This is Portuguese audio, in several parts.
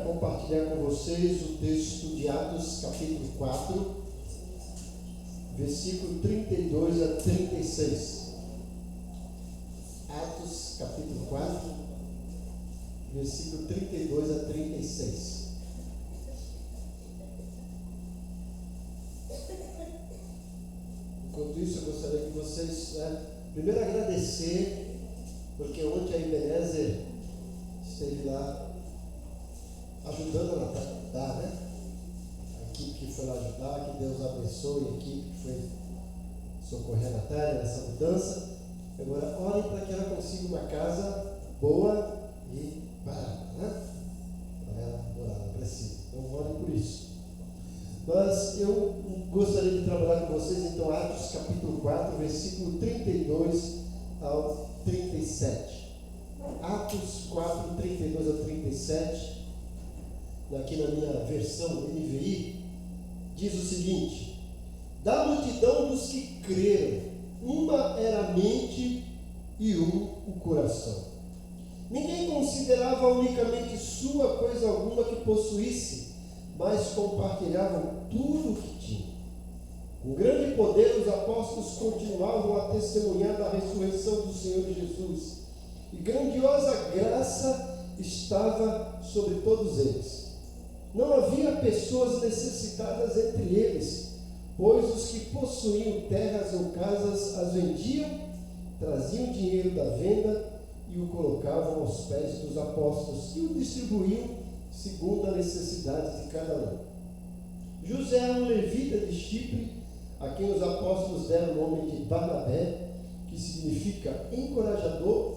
compartilhar com vocês o texto de Atos, capítulo 4, versículo 32 a 36. Atos, capítulo 4, versículo 32 a 36. Enquanto isso, eu gostaria que vocês, primeiro agradecer, porque ontem a Ebenezer esteve lá ajudando a Natália, né? A equipe que foi lá ajudar, que Deus abençoe a equipe que foi socorrer a Natália nessa mudança. Agora, orem para que ela consiga uma casa boa e barata, né? Para ela morar, não precisa. Então, orem por isso. Mas eu gostaria de trabalhar com vocês, então, Atos capítulo 4, versículo 32 ao 37. Atos 4, 32 ao 37. Aqui na minha versão NVI, diz o seguinte: da multidão dos que creram, uma era a mente e o coração. Ninguém considerava unicamente sua coisa alguma que possuísse, mas compartilhavam tudo o que tinham. Com grande poder, os apóstolos continuavam a testemunhar da ressurreição do Senhor Jesus, e grandiosa graça estava sobre todos eles. Não havia pessoas necessitadas entre eles, pois os que possuíam terras ou casas as vendiam, traziam o dinheiro da venda e o colocavam aos pés dos apóstolos, e o distribuíam segundo a necessidade de cada um. José, um levita de Chipre, a quem os apóstolos deram o nome de Barnabé, que significa encorajador,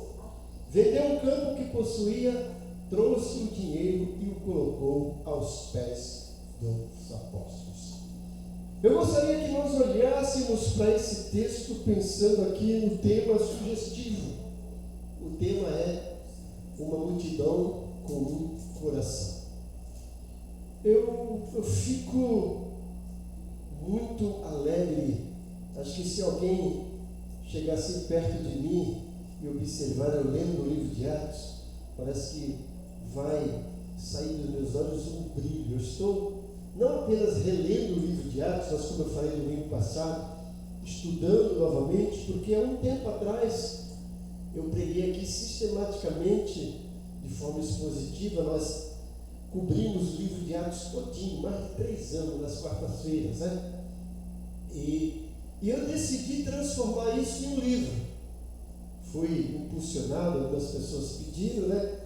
vendeu um campo que possuía, trouxe o dinheiro e o colocou aos pés dos apóstolos. Eu gostaria que nós olhássemos para esse texto pensando aqui no tema sugestivo. O tema é uma multidão com um coração. Eu fico muito alegre. Acho que se alguém chegasse perto de mim e observar eu lendo o livro de Atos, parece que vai sair dos meus olhos um brilho. Eu estou não apenas relendo o livro de Atos, mas como eu falei no domingo passado, estudando novamente, porque há um tempo atrás eu preguei aqui sistematicamente, de forma expositiva. Nós cobrimos o livro de Atos todinho, mais de 3 anos, nas quartas-feiras, né? E eu decidi transformar isso em um livro. Fui impulsionado, algumas pessoas pediram, né?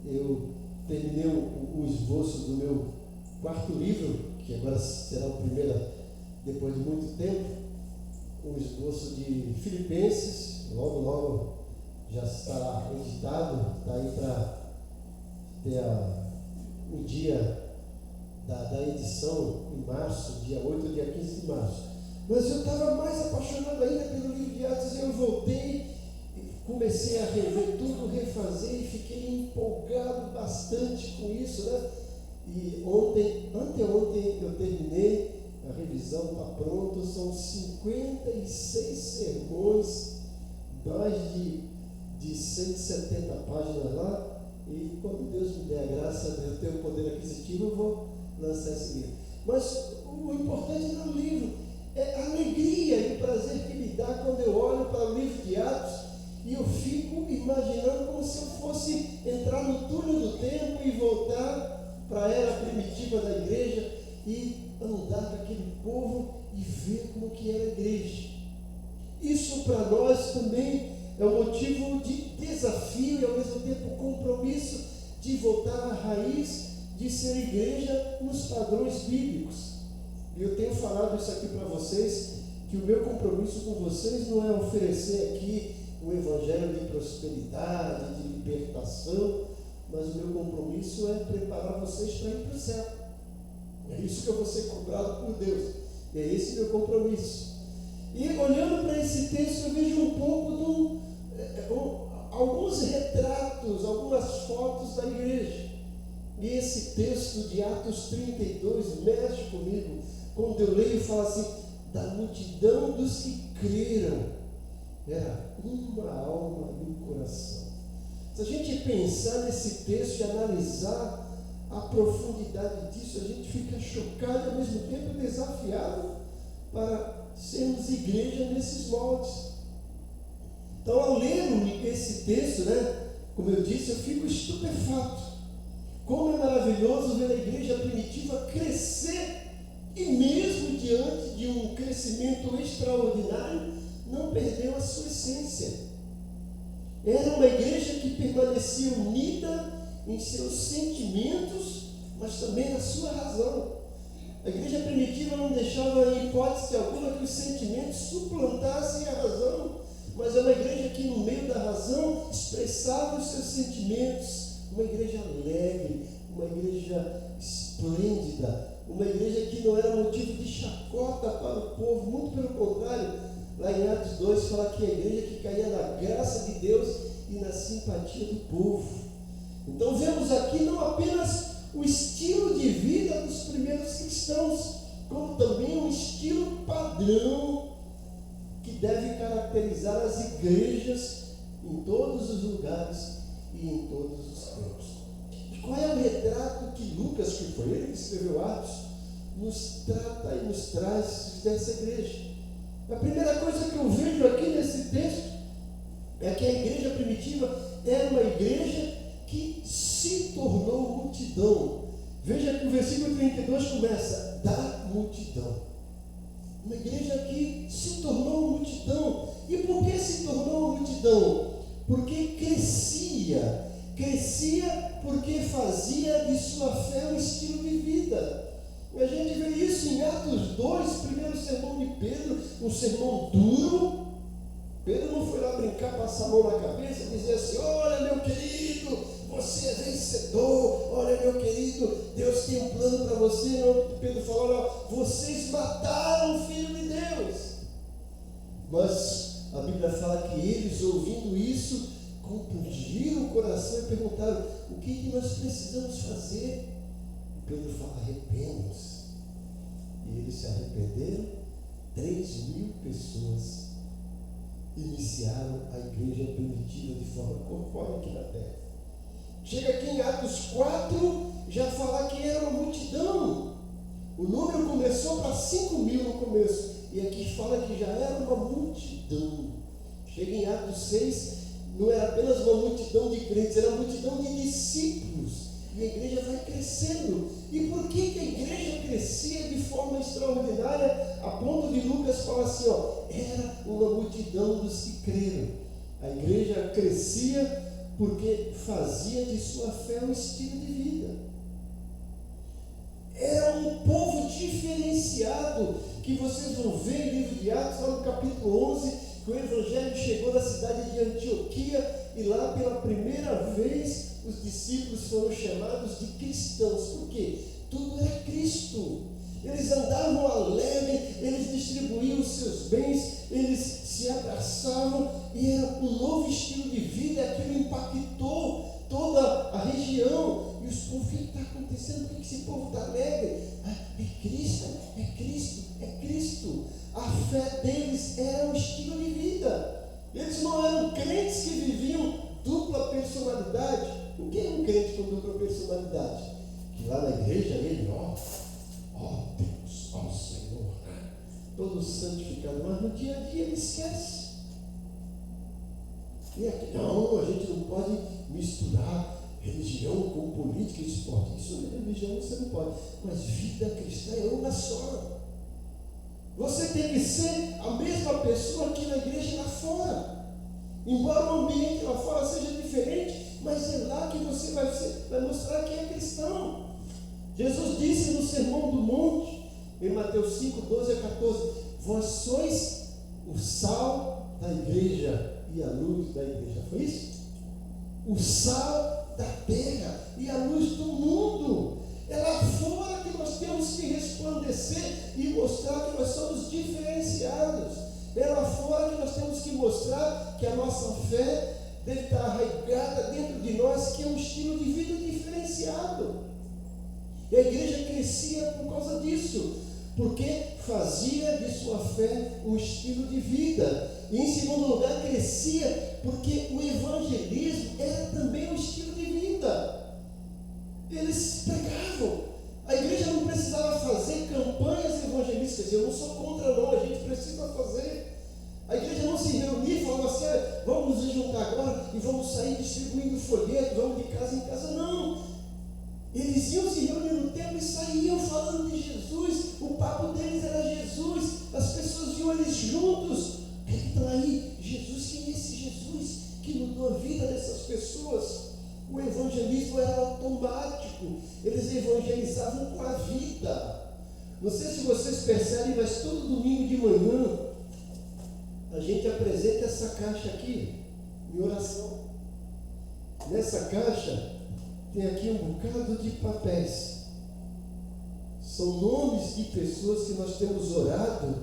Eu terminei o esboço do meu 4º livro, que agora será o primeiro depois de muito tempo, o esboço de Filipenses. Logo já está editado, está aí para ter o dia da edição em março, dia 8 ou dia 15 de março. Mas eu estava mais apaixonado ainda pelo livro de Atos, e eu voltei, comecei a rever tudo, refazer, e fiquei empolgado bastante com isso, né? E anteontem eu terminei, a revisão está pronta, são 56 sermões, mais de 170 páginas lá, e quando Deus me der a graça de eu ter o poder aquisitivo, eu vou lançar esse livro. Mas o importante não é o livro, é a alegria e o prazer que me dá quando eu olho para o livro de Atos, e eu fico imaginando como se eu fosse entrar no túnel do tempo e voltar para a era primitiva da igreja e andar com aquele povo e ver como que era a igreja. Isso para nós também é um motivo de desafio e ao mesmo tempo compromisso de voltar à raiz de ser igreja nos padrões bíblicos. E eu tenho falado isso aqui para vocês, que o meu compromisso com vocês não é oferecer aqui um evangelho de prosperidade, de libertação, mas o meu compromisso é preparar vocês para ir para o céu. É isso que eu vou ser cobrado por Deus. E é esse meu compromisso. E olhando para esse texto, eu vejo um pouco alguns retratos, algumas fotos da igreja. E esse texto de Atos 32 mexe comigo. Quando eu leio, fala assim: da multidão dos que creram, era uma alma e um coração. Se a gente pensar nesse texto e analisar a profundidade disso, a gente fica chocado e ao mesmo tempo desafiado para sermos igreja nesses moldes. Então, ao ler esse texto, como eu disse, eu fico estupefato. Como é maravilhoso ver a igreja primitiva crescer e mesmo diante de um crescimento extraordinário, não perdeu a sua essência. Era uma igreja que permanecia unida em seus sentimentos, mas também na sua razão. A igreja primitiva não deixava em hipótese alguma que os sentimentos suplantassem a razão, mas é uma igreja que no meio da razão expressava os seus sentimentos. Uma igreja alegre, uma igreja esplêndida, uma igreja que não era motivo de chacota para o povo, muito pelo contrário. Lá em Atos 2 fala que a igreja que caía na graça de Deus e na simpatia do povo. Então vemos aqui não apenas o estilo de vida dos primeiros cristãos, como também um estilo padrão que deve caracterizar as igrejas em todos os lugares e em todos os tempos. E qual é o retrato que Lucas, que foi ele que escreveu Atos, nos trata e nos traz dessa igreja? A primeira coisa que eu vejo aqui nesse texto é que a igreja primitiva era uma igreja que se tornou multidão. Veja que o versículo 32 começa, da multidão. Uma igreja que se tornou multidão. E por que se tornou multidão? Porque crescia porque fazia de sua fé um estilo de vida. E a gente vê isso em Atos 2, primeiro sermão de Pedro, um sermão duro. Pedro não foi lá brincar, passar a mão na cabeça e dizer assim: olha meu querido, você é vencedor, olha meu querido, Deus tem um plano para você. Não, Pedro falou: olha, vocês mataram o Filho de Deus. Mas a Bíblia fala que eles, ouvindo isso, compungiram o coração e perguntaram: o que nós precisamos fazer? E Pedro fala: arrependam-se. E eles se arrependeram. 3.000 pessoas iniciaram a igreja primitiva de forma corpórea aqui na terra. Chega aqui em Atos 4, já fala que era uma multidão. O número começou para 5.000 no começo, e aqui fala que já era uma multidão. Chega em Atos 6, não era apenas uma multidão de crentes, era uma multidão de discípulos. E a igreja vai crescendo. E por que a igreja crescia de forma extraordinária, a ponto de Lucas falar assim, era uma multidão dos que creram. A igreja crescia porque fazia de sua fé um estilo de vida. Era um povo diferenciado, que vocês vão ver em livro de Atos, lá no capítulo 11, que o evangelho chegou na cidade de Antioquia, e lá pela primeira vez os discípulos foram chamados de cristãos. Por quê? Tudo era Cristo. Eles andavam alegres, eles distribuíam os seus bens, eles se abraçavam, e era um novo estilo de vida. Aquilo impactou toda a região. E os povos: o que está acontecendo? Por que esse povo está alegre? É Cristo, é Cristo, é Cristo. A fé deles era um estilo de vida. Eles não eram crentes que viviam dupla personalidade. O que é um crente com dupla personalidade? Que lá na igreja ele, ó Deus, ó Senhor, todo santificado, mas no dia a dia ele esquece. E aqui, não, a gente não pode misturar religião com política e esporte. Isso não é religião, você não pode. Mas vida cristã é uma só. Você tem que ser a mesma pessoa aqui na igreja e lá fora. Embora o ambiente lá fora seja diferente, mas é lá que você vai mostrar que é cristão. Jesus disse no Sermão do Monte, em Mateus 5, 12 a 14, vós sois o sal da igreja e a luz da igreja. Foi isso? O sal da terra e a luz do mundo. É lá fora que nós temos que resplandecer e mostrar que nós somos diferenciados. É lá fora que nós temos que mostrar que a nossa fé deve estar arraigada dentro de nós, que é um estilo de vida diferenciado. E a igreja crescia por causa disso, porque fazia de sua fé um estilo de vida. E em segundo lugar, crescia porque o evangelismo era também um estilo de vida. Eles pregavam igreja não precisava fazer campanhas evangelísticas. Eu não sou contra, não, a gente precisa fazer. A igreja não se reunia e falava assim: vamos nos juntar agora e vamos sair distribuindo folhetos, vamos de casa em casa. Não. Eles iam se reunir no templo e saíam falando de Jesus. O papo deles era Jesus. As pessoas viam eles juntos. Então aí, Jesus, quem é esse Jesus que mudou a vida dessas pessoas? O evangelismo era automático. Eles evangelizavam com a vida. Não sei se vocês percebem, mas todo domingo de manhã a gente apresenta essa caixa aqui em oração. Nessa caixa tem aqui um bocado de papéis. São nomes de pessoas que nós temos orado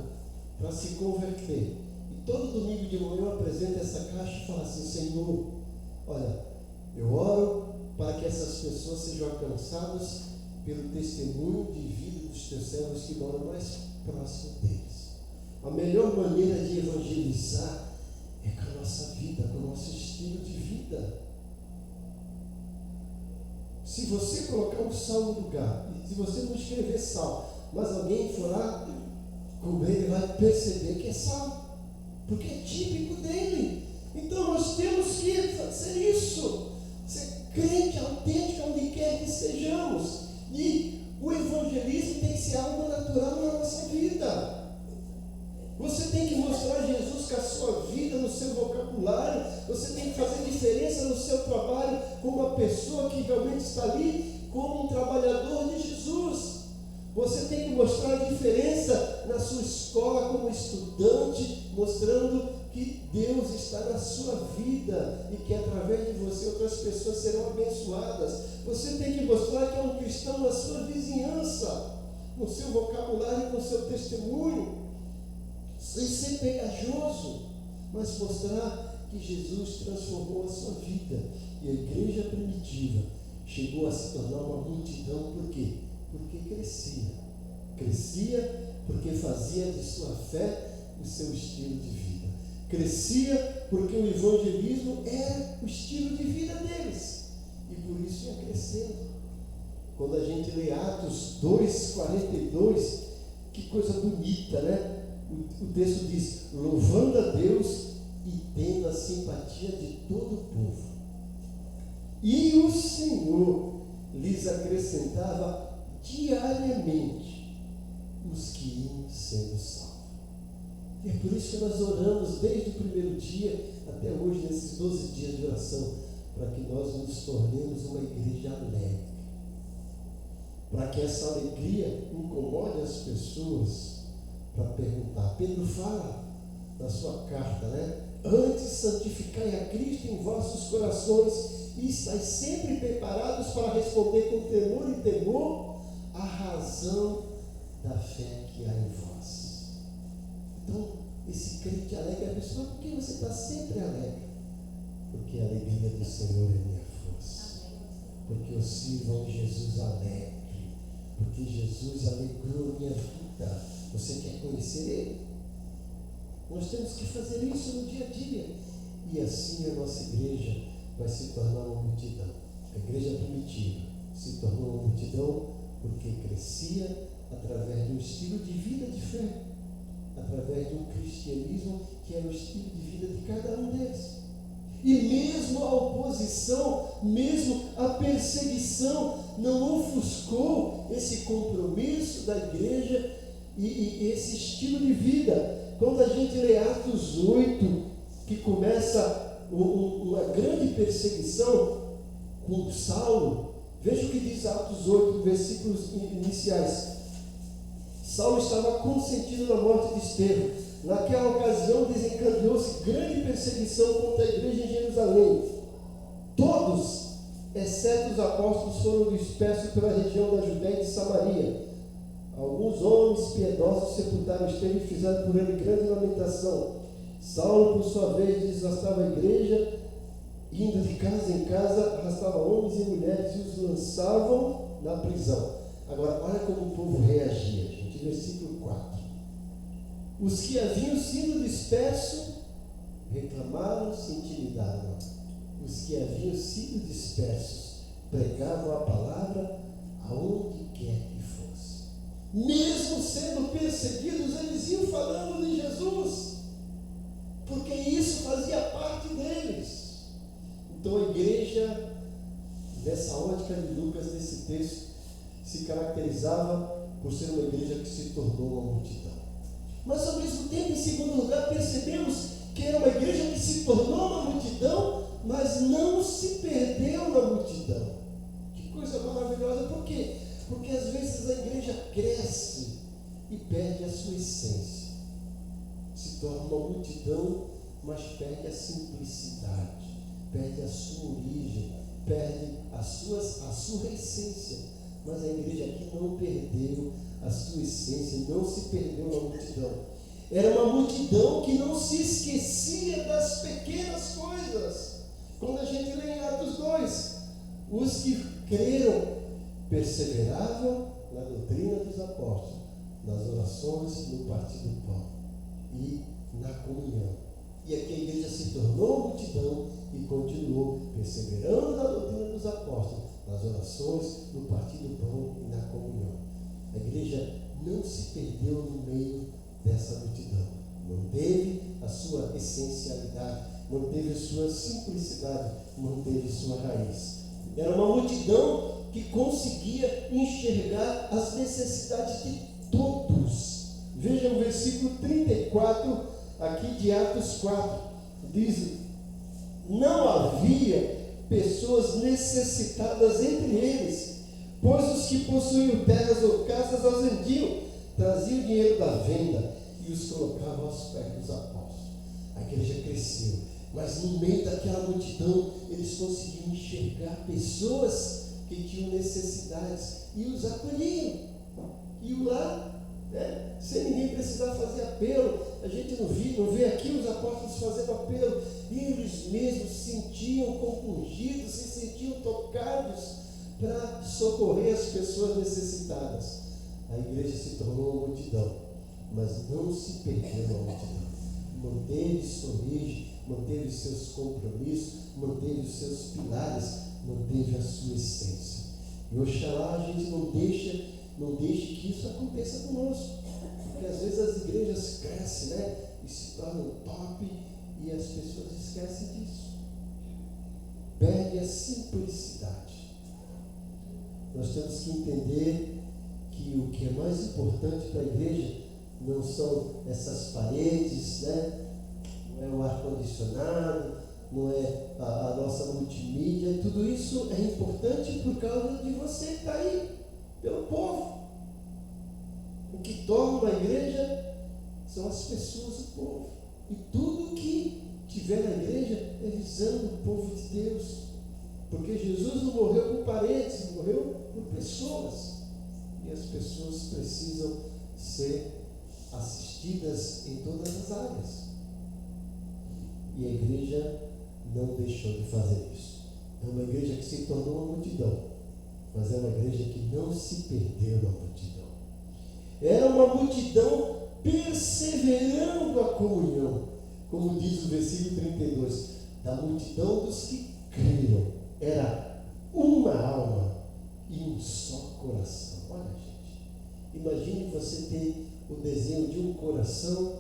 para se converter. E todo domingo de manhã eu apresento essa caixa e falo assim: Senhor, olha, eu oro para que essas pessoas sejam alcançadas pelo testemunho de vida dos teus servos que moram mais próximo deles. A melhor maneira de evangelizar é com a nossa vida, com o nosso estilo de vida. Se você colocar um sal no lugar, e se você não escrever sal, mas alguém for lá comer, ele vai perceber que é sal, porque é típico dele. Então nós temos que fazer isso, ser crente autêntico onde quer que sejamos. E o evangelismo tem que ser algo natural na nossa vida. Você tem que mostrar Jesus com a sua vida, no seu vocabulário. Você tem que fazer diferença no seu trabalho como uma pessoa que realmente está ali como um trabalhador de Jesus. Você tem que mostrar a diferença na sua escola como estudante, mostrando que Deus está na sua vida e que através de você outras pessoas serão abençoadas. Você tem que mostrar que é um cristão na sua vizinhança, no seu vocabulário, com o seu testemunho. Sem ser pegajoso, mas mostrar que Jesus transformou a sua vida. E a igreja primitiva chegou a se tornar uma multidão. Por quê? Porque crescia. Crescia porque fazia de sua fé o seu estilo de vida. Crescia porque o evangelismo era o estilo de vida deles. E por isso ia crescendo. Quando a gente lê Atos 2:42, que coisa bonita, né? O texto diz: louvando a Deus e tendo a simpatia de todo o povo. E o Senhor lhes acrescentava diariamente os que iam sendo salvos. E é por isso que nós oramos desde o primeiro dia até hoje, nesses 12 dias de oração, para que nós nos tornemos uma igreja alegre. Para que essa alegria incomode as pessoas para perguntar. Pedro fala na sua carta, né? Antes santificai a Cristo em vossos corações e estáis sempre preparados para responder com temor e temor a razão da fé que há em vós. Então, esse crente alegre, a pessoa, por que você está sempre alegre? Porque a alegria do Senhor é minha força. Porque eu sirvo a um Jesus alegre. Porque Jesus alegrou minha vida. Você quer conhecer Ele? Nós temos que fazer isso no dia a dia. E assim a nossa igreja vai se tornar uma multidão. A igreja primitiva se tornou uma multidão porque crescia através de um estilo de vida de fé, através de um cristianismo que era o estilo de vida de cada um deles. E mesmo a oposição, mesmo a perseguição não ofuscou esse compromisso da igreja e esse estilo de vida. Quando a gente lê Atos 8, que começa uma grande perseguição com Saulo, veja o que diz Atos 8, versículos iniciais. Saulo estava consentindo na morte de Estevão. Naquela ocasião desencadeou-se grande perseguição contra a igreja em Jerusalém. Todos, exceto os apóstolos, foram dispersos pela região da Judéia e de Samaria. Alguns homens piedosos sepultaram Estevão e fizeram por ele grande lamentação. Saulo, por sua vez, desgastava a igreja, indo de casa em casa, arrastava homens e mulheres e os lançavam na prisão. Agora, olha como o povo reagia, gente. Versículo 4. Os que haviam sido dispersos reclamaram, se intimidaram. Os que haviam sido dispersos pregavam a palavra aonde quer que fosse. Mesmo sendo perseguidos, eles iam falando de Jesus, porque isso fazia parte deles. Então a igreja, nessa ótica de Lucas, nesse texto, se caracterizava por ser uma igreja que se tornou uma multidão. Mas ao mesmo tempo, em segundo lugar, percebemos que era uma igreja que se tornou uma multidão, mas não se perdeu na multidão. Que coisa maravilhosa. Por quê? Porque às vezes a igreja cresce e perde a sua essência. Se torna uma multidão, mas perde a simplicidade, perde a sua origem, perde a sua essência. Mas a igreja aqui não perdeu a sua essência, não se perdeu na multidão. Era uma multidão que não se esquecia das pequenas coisas. Quando a gente lê em Atos 2, os que creram perseveravam na doutrina dos apóstolos, nas orações, no partir do pão e na comunhão. E aqui a igreja se tornou multidão e continuou perseverando na doutrina dos apóstolos, nas orações, no partir do pão e na comunhão. A igreja não se perdeu no meio dessa multidão. Manteve a sua essencialidade, manteve a sua simplicidade, manteve sua raiz. Era uma multidão que conseguia enxergar as necessidades de todos. Veja o versículo 34 aqui de Atos 4. Diz: não havia pessoas necessitadas entre eles, pois os que possuíam terras ou casas as vendiam, traziam o dinheiro da venda e os colocavam aos pés dos apóstolos. A igreja cresceu, mas no meio daquela multidão eles conseguiam enxergar pessoas que tinham necessidades e os acolhiam. Iam lá, sem ninguém precisar fazer apelo. A gente não vê aqui os apóstolos fazendo apelo. Eles mesmos se sentiam compungidos, se sentiam tocados para socorrer as pessoas necessitadas. A igreja se tornou uma multidão, mas não se perdeu na multidão. Manteve sua origem, manteve seus compromissos, manteve os seus pilares, manteve a sua essência. E oxalá a gente não deixe que isso aconteça conosco. Porque às vezes as igrejas crescem, e se tornam top, e as pessoas esquecem disso. Perde a simplicidade. Nós temos que entender que o que é mais importante para a igreja não são essas paredes, não é o ar-condicionado, não é a nossa multimídia. Tudo isso é importante por causa de você que está aí, pelo povo. O que torna uma igreja são as pessoas do povo. E tudo que tiver na igreja é visando o povo de Deus. Porque Jesus não morreu por paredes, morreu por pessoas. E as pessoas precisam ser assistidas em todas as áreas. E a igreja não deixou de fazer isso. É uma igreja que se tornou uma multidão, mas é uma igreja que não se perdeu na multidão. Era uma multidão perseverando a comunhão, como diz o versículo 32, da multidão dos que creram. Era uma alma e um só coração. Olha, gente, imagine você ter o desenho de um coração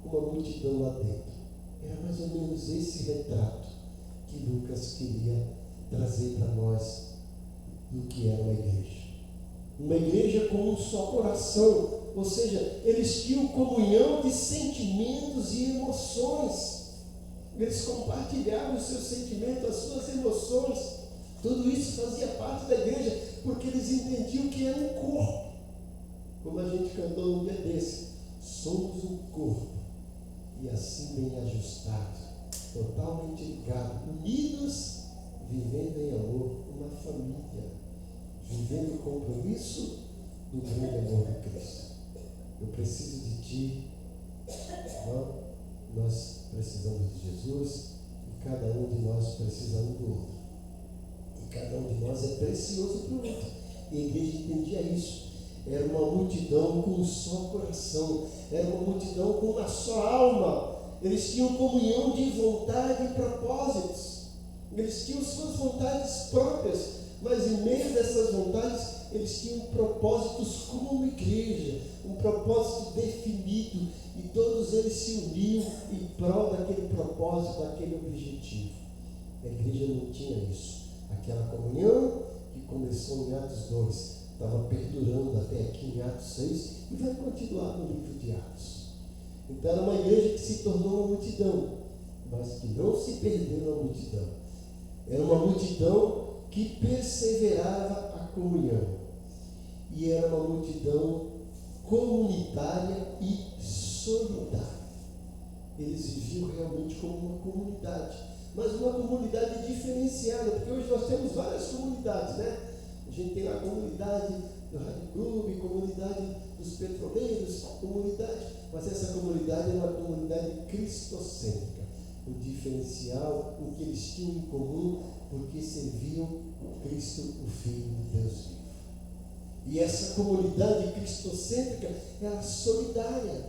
com uma multidão lá dentro. Era mais ou menos esse retrato que Lucas queria trazer para nós do que era uma igreja. Uma igreja com um só coração, ou seja, eles tinham comunhão de sentimentos e emoções. Eles compartilhavam os seus sentimentos, as suas emoções. Tudo isso fazia parte da igreja, porque eles entendiam que era um corpo. Como a gente cantou um dia desse, somos um corpo, e assim bem ajustado, totalmente ligado, unidos, vivendo em amor, uma família, vivendo o compromisso do grande amor de Cristo. Eu preciso de ti, irmão, nós precisamos de Jesus, e cada um de nós precisa um do outro. E cada um de nós é precioso para o outro. E a igreja entendia isso. Era uma multidão com um só coração, era uma multidão com uma só alma. Eles tinham comunhão de vontade e propósitos. Eles tinham suas vontades próprias, mas em meio dessas vontades, eles tinham propósitos como igreja, um propósito definido, e todos eles se uniam em prol daquele propósito, daquele objetivo. A igreja não tinha isso. Aquela comunhão que começou em Atos 2, estava perdurando até aqui em Atos 6 e vai continuar no livro de Atos. Então era uma igreja que se tornou uma multidão, mas que não se perdeu na multidão. Era uma multidão que perseverava a comunhão. E era uma multidão comunitária e solidária. Eles viviam realmente como uma comunidade, mas uma comunidade diferenciada, porque hoje nós temos várias comunidades, né? A gente tem a comunidade do Rádio Clube, comunidade dos petroleiros, comunidade, mas essa comunidade é uma comunidade cristocêntrica. O diferencial, o que eles tinham em comum, porque serviam Cristo, o Filho de Deus vivo. E essa comunidade cristocêntrica era solidária,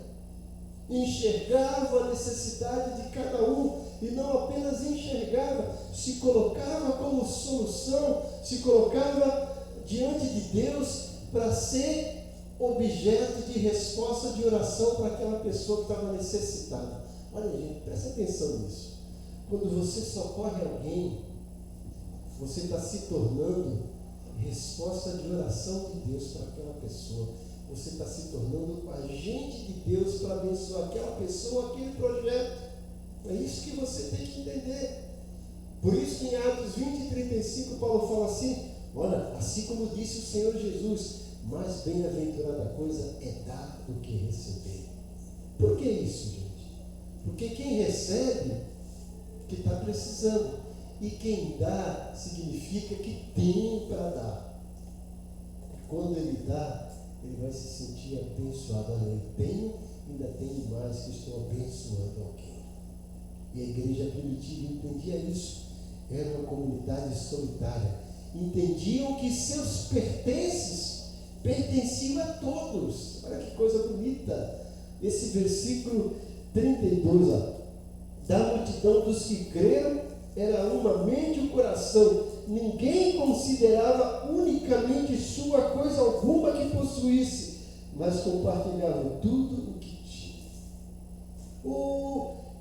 enxergava a necessidade de cada um, e não apenas enxergava, se colocava como solução, se colocava diante de Deus para ser objeto de resposta de oração para aquela pessoa que estava necessitada. Olha, gente, presta atenção nisso. Quando você socorre alguém, você está se tornando resposta de oração de Deus para aquela pessoa. Você está se tornando agente de Deus para abençoar aquela pessoa, aquele projeto. É isso que você tem que entender. Por isso que em Atos 20 e 35, Paulo fala assim: olha, assim como disse o Senhor Jesus, mais bem-aventurada coisa é dar do que receber. Por que isso, gente? Porque quem recebe, que está precisando. E quem dá, significa que tem para dar. Quando ele dá, ele vai se sentir abençoado. Olha, eu tenho, ainda tenho mais, que estou abençoando alguém. E a igreja primitiva entendia isso. Era uma comunidade solitária. Entendiam que seus pertences pertenciam a todos. Olha que coisa bonita. Esse versículo 32, ó. Da multidão dos que creram, era uma mente e um coração. Ninguém considerava unicamente sua coisa alguma que possuísse, mas compartilhavam tudo o que tinha.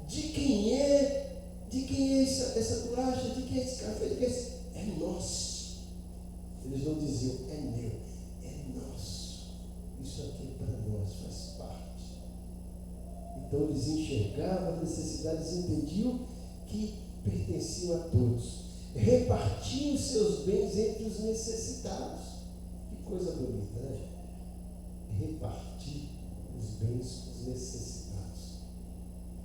De quem é essa bolacha? De quem é esse café? De quem é esse? É nosso. Eles não diziam, é meu, é nosso. Isso aqui é para nós, faz parte. Então eles enxergavam as necessidades, entendiam que pertenciam a todos, repartiam seus bens entre os necessitados. Que coisa bonita, né? Repartir os bens com os necessitados.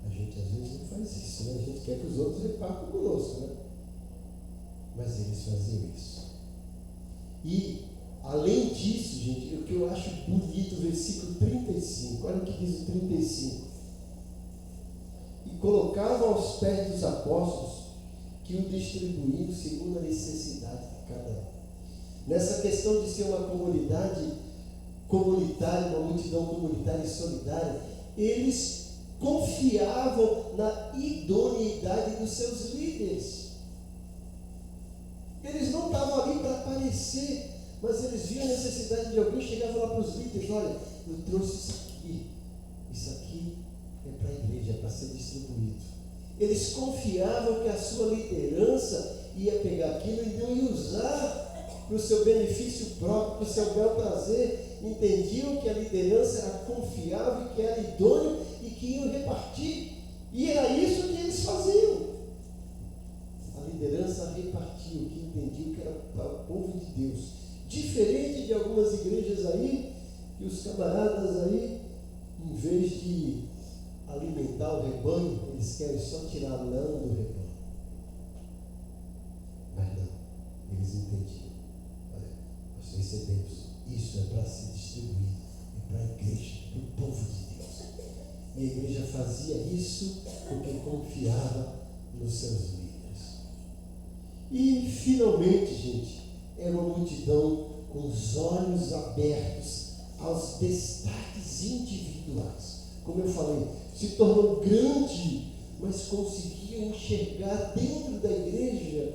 A gente às vezes não faz isso, né? A gente quer que os outros repartam conosco, né? Mas eles faziam isso. E além disso, gente, o que eu acho bonito, o versículo 35, olha o que diz o 35. E colocava aos pés dos apóstolos, que o distribuíam segundo a necessidade de cada um. Nessa questão de ser uma comunidade comunitária, uma multidão comunitária e solidária, eles confiavam na idoneidade dos seus líderes. Eles não estavam ali para aparecer, mas eles viam a necessidade de alguém, chegavam lá para os líderes: olha, eu trouxe isso aqui é para a igreja, é para ser distribuído. Eles confiavam que a sua liderança ia pegar aquilo e não ia usar para o seu benefício próprio, para o seu bel prazer. Entendiam que a liderança era confiável, que era idônea e que iam repartir. E era isso que eles faziam. A liderança repartia o que entendiam que era para o povo de Deus. Diferente de algumas igrejas aí, que os camaradas aí, em vez de alimentar o rebanho, eles querem só tirar a lã do rebanho. Mas não, eles entendiam. Olha, nós recebemos, isso é para ser distribuído, é para a igreja, para o povo de Deus. E a igreja fazia isso porque confiava nos seus líderes. E finalmente, gente, era uma multidão com os olhos abertos aos destaques individuais. Como eu falei, se tornou grande, mas conseguia enxergar dentro da igreja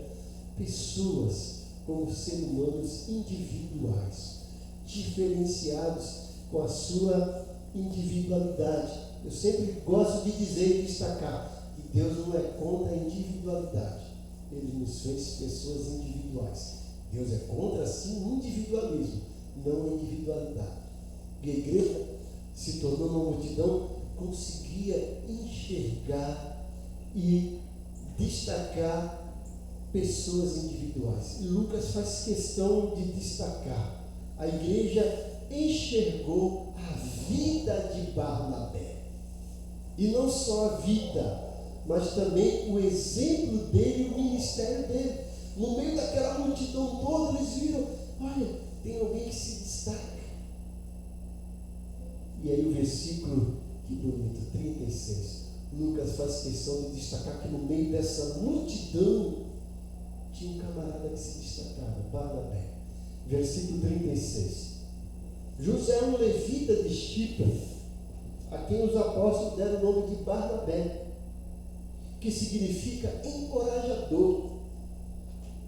pessoas como seres humanos individuais, diferenciados com a sua individualidade. Eu sempre gosto de dizer e destacar que Deus não é contra a individualidade. Ele nos fez pessoas individuais. Deus é contra, sim, o individualismo, não a individualidade. E a igreja se tornou uma multidão, conseguia enxergar e destacar pessoas individuais. E Lucas faz questão de destacar. A igreja enxergou a vida de Barnabé. E não só a vida, mas também o exemplo dele e o ministério dele. No meio daquela multidão toda, eles viram, olha, tem alguém que se destaca. E aí o versículo, que bonito, 36, Lucas faz questão de destacar que no meio dessa multidão tinha um camarada que se destacava, Barnabé. Versículo 36. José, um levita de Chipre, a quem os apóstolos deram o nome de Barnabé, que significa encorajador.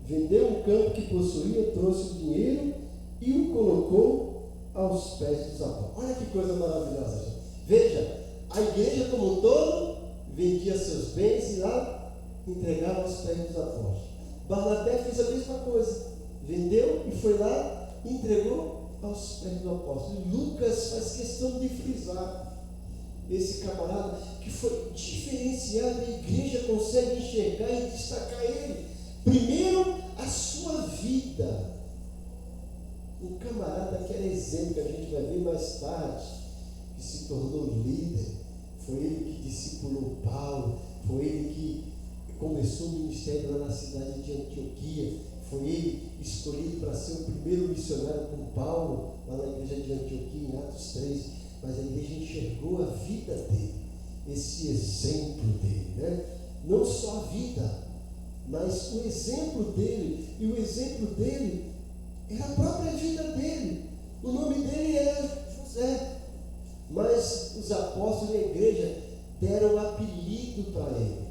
Vendeu um campo que possuía, trouxe o dinheiro e o colocou aos pés dos apóstolos. Olha que coisa maravilhosa, gente. Veja, a igreja como um todo vendia seus bens e lá entregava aos pés dos apóstolos. Barnabé fez a mesma coisa. Vendeu e foi lá e entregou aos pés do apóstolo. E Lucas faz questão de frisar esse camarada que foi diferenciado. A igreja consegue enxergar e destacar ele. Primeiro, a sua vida. Um camarada que era exemplo, que a gente vai ver mais tarde, que se tornou líder. Foi ele que discipulou Paulo, foi ele que começou o ministério lá na cidade de Antioquia, foi ele escolhido para ser o primeiro missionário com Paulo, lá na igreja de Antioquia, em Atos 3. Mas a igreja enxergou a vida dele, esse exemplo dele, né? Não só a vida, mas o exemplo dele. E o exemplo dele era a própria vida dele. O nome dele era José. Mas os apóstolos da igreja deram um apelido para ele.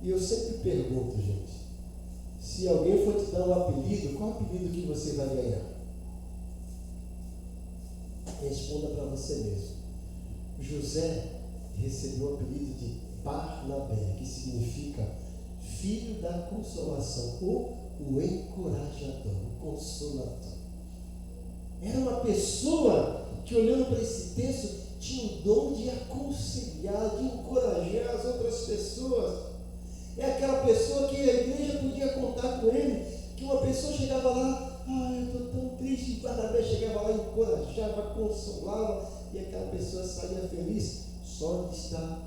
E eu sempre pergunto, gente, se alguém for te dar um apelido, qual apelido que você vai ganhar? Responda para você mesmo. José recebeu o apelido de Barnabé, que significa filho da consolação, ou o encorajador, o consolador. Era uma pessoa que, olhando para esse texto, tinha o dom de aconselhar, de encorajar as outras pessoas. É aquela pessoa que a igreja podia contar com ele, que uma pessoa chegava lá, eu estou tão triste, e Barnabé chegava lá, encorajava, consolava, e aquela pessoa saía feliz só de estar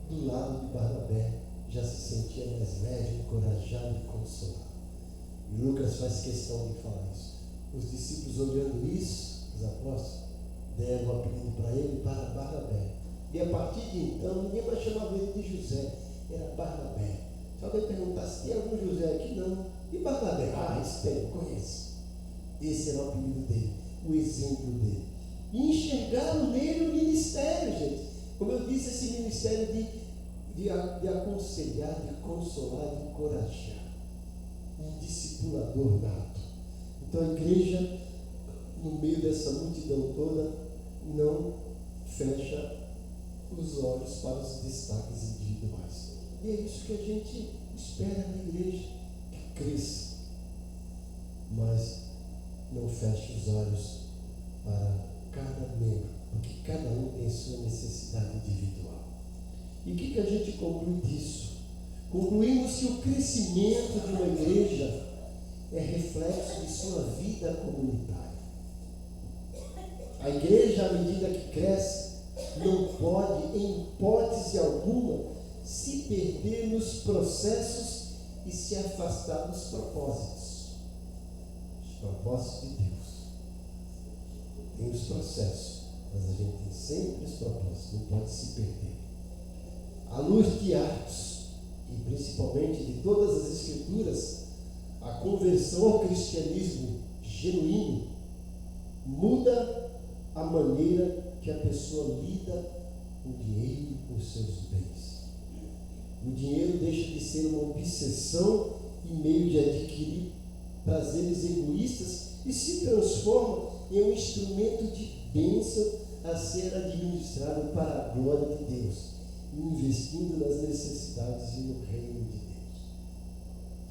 do lado de Barnabé, já se sentia mais leve, encorajado e consolado. E Lucas faz questão de falar isso. Os discípulos, olhando isso, os apóstolos, deram o apelido para ele, para Barnabé. E a partir de então, ninguém mais chamava ele de José, era Barnabé. Se alguém perguntasse, tem algum José aqui? Não. E Barnabé? Esse tem, eu conheço. Esse era o apelido dele, o exemplo dele. E enxergaram nele o ministério, gente. Como eu disse, esse ministério de aconselhar, de consolar, de encorajar. Um discipulador nato. Então a igreja, no meio dessa multidão toda, não fecha os olhos para os destaques individuais. E é isso que a gente espera na igreja, que cresça, mas não feche os olhos para cada membro, porque cada um tem sua necessidade individual. E o que a gente conclui disso? Concluímos que o crescimento de uma igreja é reflexo de sua vida comunitária. A igreja, à medida que cresce, não pode, em hipótese alguma, se perder nos processos e se afastar dos propósitos. Os propósitos de Deus. Tem os processos, mas a gente tem sempre os propósitos, não pode se perder. À luz de Atos, e principalmente de todas as Escrituras, a conversão ao cristianismo genuíno muda a maneira que a pessoa lida com o dinheiro e com seus bens. O dinheiro deixa de ser uma obsessão e meio de adquirir prazeres egoístas e se transforma em um instrumento de bênção a ser administrado para a glória de Deus, investindo nas necessidades e no reino de Deus.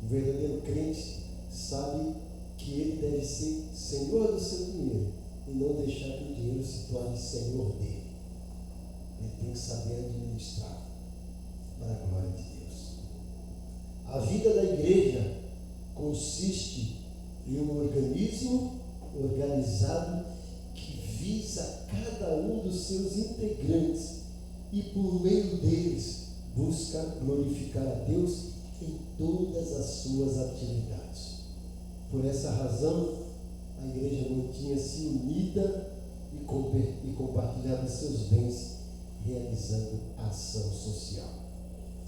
O verdadeiro crente sabe que ele deve ser senhor do seu dinheiro e não deixar que o dinheiro se torne senhor dele. Ele tem que saber administrar para a glória de Deus. A vida da igreja consiste em um organismo organizado que visa cada um dos seus integrantes e por meio deles busca glorificar a Deus em todas as suas atividades. Por essa razão, a igreja mantinha-se unida e compartilhava seus bens, realizando ação social.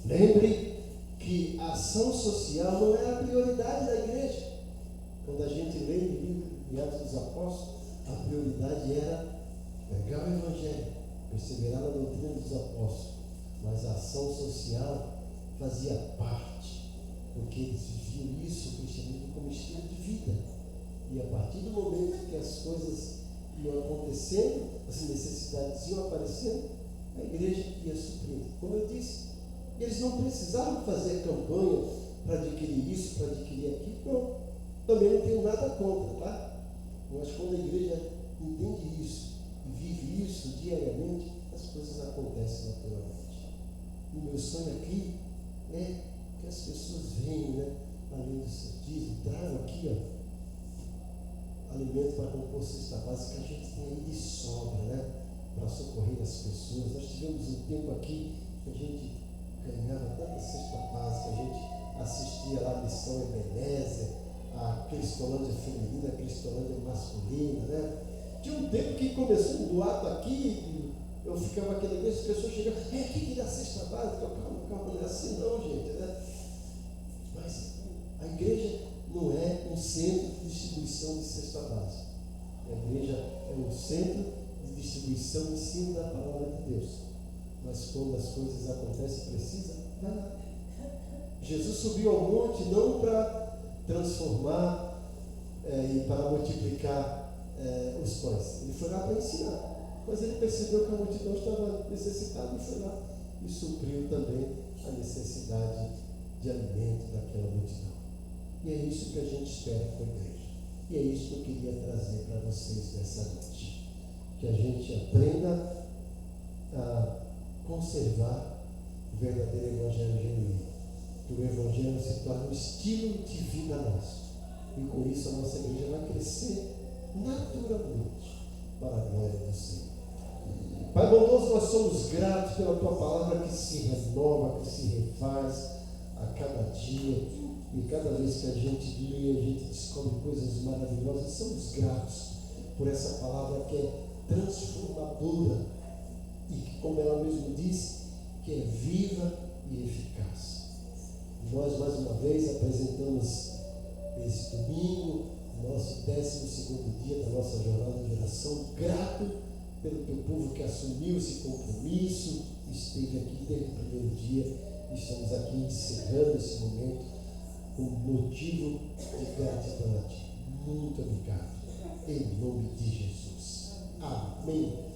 Lembre que a ação social não é a prioridade da igreja. Quando a gente lê o livro de Atos dos Apóstolos, a prioridade era pregar o Evangelho, perseverar na doutrina dos apóstolos, mas a ação social fazia parte, porque eles viviam isso, o cristianismo, como estilo de vida. E a partir do momento que as coisas iam acontecendo, as necessidades iam aparecendo, a igreja ia suprindo. Como eu disse, eles não precisavam fazer campanha para adquirir isso, para adquirir aquilo. Não. Também não tenho nada contra, tá? Mas quando a igreja entende isso e vive isso diariamente, as coisas acontecem naturalmente. E o meu sonho aqui é que as pessoas venham, né, além do seu dízimo, tragam aqui, ó, alimento para compor cesta básica que a gente tem aí de sobra, né, para socorrer as pessoas. Nós tivemos um tempo aqui que a gente ganhava tanta cesta básica, a gente assistia lá a missão Ebenezer, a Cristolândia feminina, a Cristolândia masculina, né? Tinha um tempo que começou um ato aqui, eu ficava aqui na igreja, as pessoas chegavam, aqui que dá cesta básica, calma, não é assim não, gente, né? Mas a igreja não é um centro de distribuição de cesta básica. A igreja é um centro de distribuição em cima da palavra de Deus. Mas quando as coisas acontecem, precisa, vai lá. Jesus subiu ao monte não para transformar e para multiplicar os pães. Ele foi lá para ensinar. Mas ele percebeu que a multidão estava necessitada e foi lá e supriu também a necessidade de alimento daquela multidão. E é isso que a gente espera com a igreja. E é isso que eu queria trazer para vocês nessa noite. Que a gente aprenda a conservar o verdadeiro evangelho genuíno. Que o evangelho se torne um estilo de vida nosso. E com isso a nossa igreja vai crescer naturalmente para a glória do Senhor. Pai bondoso, nós somos gratos pela tua palavra que se renova, que se refaz a cada dia. E cada vez que a gente lê, a gente descobre coisas maravilhosas. Somos gratos por essa palavra que é transformadora e que, como ela mesmo diz, que é viva e eficaz. Nós, mais uma vez, apresentamos esse domingo, nosso 12º dia da nossa jornada de oração, grato pelo teu povo que assumiu esse compromisso, esteve aqui desde o primeiro dia, estamos aqui encerrando esse momento com motivo de gratidão a ti. Muito obrigado, em nome de Jesus. Amém.